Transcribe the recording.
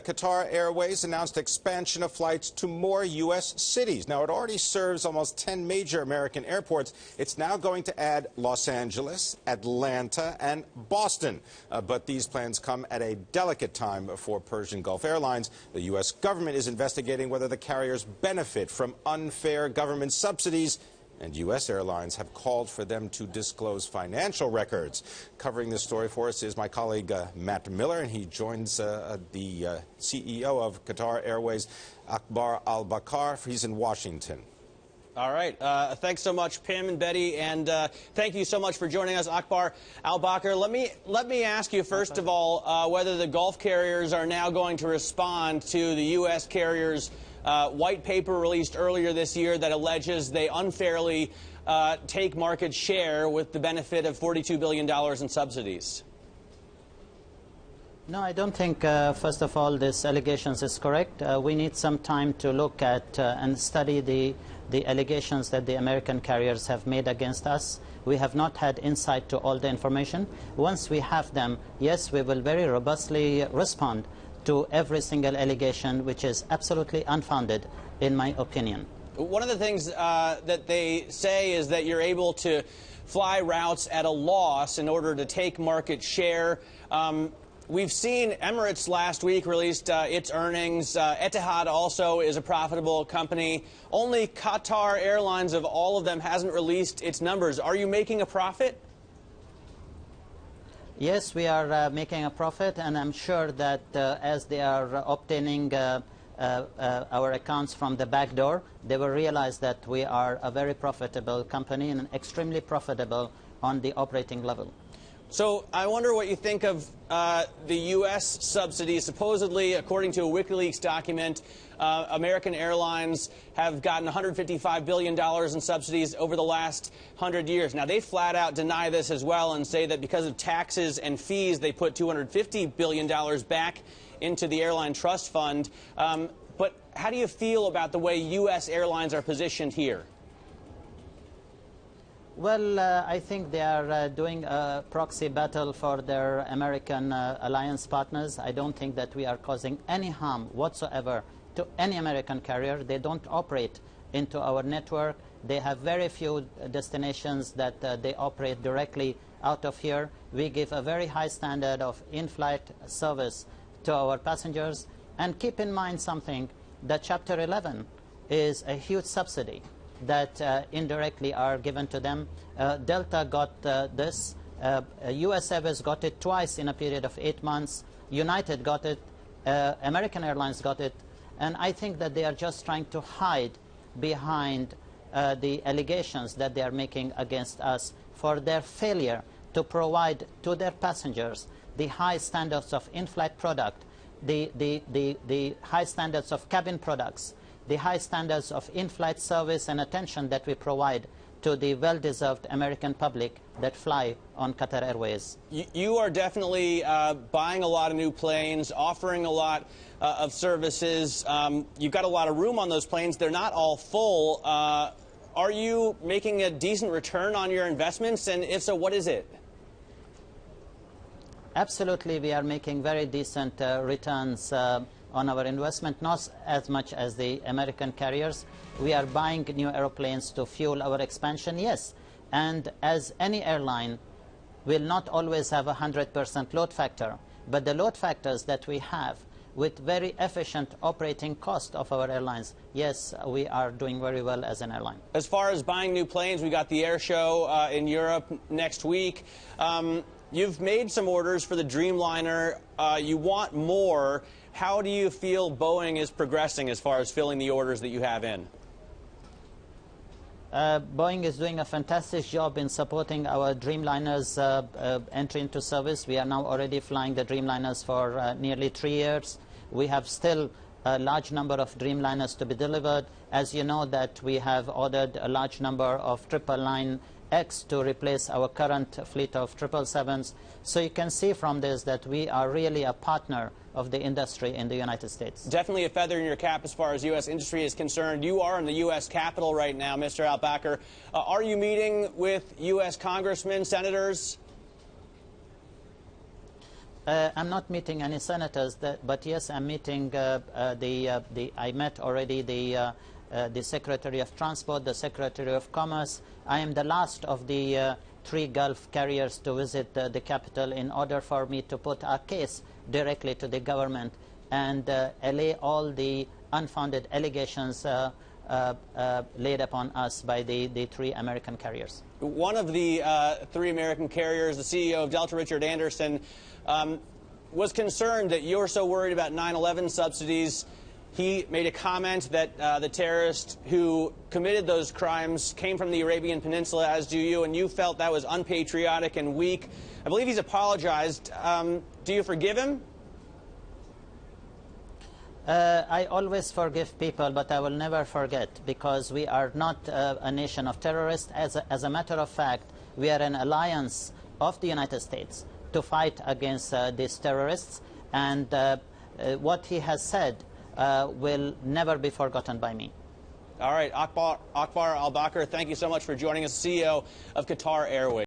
Qatar Airways announced expansion of flights to more U.S. cities. Now, it already serves almost 10 major American airports. It's now going to add Los Angeles, Atlanta, and Boston. But these plans come at a delicate time for Persian Gulf Airlines. The U.S. government is investigating whether the carriers benefit from unfair government subsidies, and U.S. airlines have called for them to disclose financial records. Covering this story for us is my colleague Matt Miller, and he joins the CEO of Qatar Airways, Akbar Al Baker. He's in Washington. All right. Thanks so much, Pam and Betty, and thank you so much for joining us, Akbar Al Baker. Let me ask you, first of all, whether the Gulf carriers are now going to respond to the U.S. carriers' white paper released earlier this year that alleges they unfairly take market share with the benefit of $42 billion in subsidies. No, I don't think, first of all, this allegations is correct. We need some time to look at and study the allegations that the American carriers have made against us. We have not had insight to all the information. Once we have them, yes, we will very robustly respond to every single allegation, which is absolutely unfounded, in my opinion. One of the things that they say is that you're able to fly routes at a loss in order to take market share. We've seen Emirates last week released its earnings. Etihad also is a profitable company. Only Qatar Airlines, of all of them, hasn't released its numbers. Are you making a profit? Yes, we are making a profit, and I'm sure that as they are obtaining our accounts from the back door, they will realize that we are a very profitable company and extremely profitable on the operating level. So I wonder what you think of the U.S. subsidies. Supposedly, according to a WikiLeaks document, American Airlines have gotten $155 billion in subsidies over the last 100 years. Now, they flat out deny this as well and say that because of taxes and fees, they put $250 billion back into the airline trust fund. But how do you feel about the way U.S. airlines are positioned here? Well, I think they are doing a proxy battle for their American alliance partners. I don't think that we are causing any harm whatsoever to any American carrier. They don't operate into our network. They have very few destinations that they operate directly out of here. We give a very high standard of in-flight service to our passengers. And keep in mind something, that Chapter 11 is a huge subsidy that indirectly are given to them. Delta got this. U.S. Airways got it twice in a period of 8 months. United got it. American Airlines got it. And I think that they are just trying to hide behind the allegations that they are making against us for their failure to provide to their passengers the high standards of in-flight product, the high standards of cabin products, the high standards of in-flight service and attention that we provide to the well-deserved American public that fly on Qatar Airways. You are definitely buying a lot of new planes, offering a lot of services. You've got a lot of room on those planes. They're not all full. Are you making a decent return on your investments? And if so, what is it? Absolutely, we are making very decent returns on our investment, not as much as the American carriers. We are buying new aeroplanes to fuel our expansion, yes. And as any airline will not always have a 100% load factor, but the load factors that we have with very efficient operating cost of our airlines, yes, we are doing very well as an airline. As far as buying new planes, we got the air show in Europe next week. You've made some orders for the Dreamliner. You want more. How do you feel Boeing is progressing as far as filling the orders that you have in? Boeing is doing a fantastic job in supporting our Dreamliner's entry into service. We are now already flying the Dreamliners for nearly 3 years. We have still a large number of Dreamliners to be delivered. As you know, that we have ordered a large number of 999X to replace our current fleet of 777s. So you can see from this that we are really a partner of the industry in the United States. Definitely a feather in your cap as far as U.S. industry is concerned. You are in the U.S. Capitol right now, Mr. Al Baker. Are you meeting with U.S. congressmen, senators? I'm not meeting any senators, but yes, I'm meeting I met already the Secretary of Transport, the Secretary of Commerce. I am the last of the 3 Gulf carriers to visit the capital in order for me to put a case directly to the government and allay all the unfounded allegations laid upon us by the 3 American carriers. One of the 3 American carriers, the CEO of Delta, Richard Anderson, was concerned that you're so worried about 9/11 subsidies. He made a comment that the terrorist who committed those crimes came from the Arabian Peninsula, as do you, and you felt that was unpatriotic and weak. I believe he's apologized. Do you forgive him? I always forgive people, but I will never forget, because we are not a nation of terrorists. As a matter of fact, we are an alliance of the United States to fight against these terrorists, and what he has said will never be forgotten by me. All right, Akbar Al Baker, thank you so much for joining us, CEO of Qatar Airways.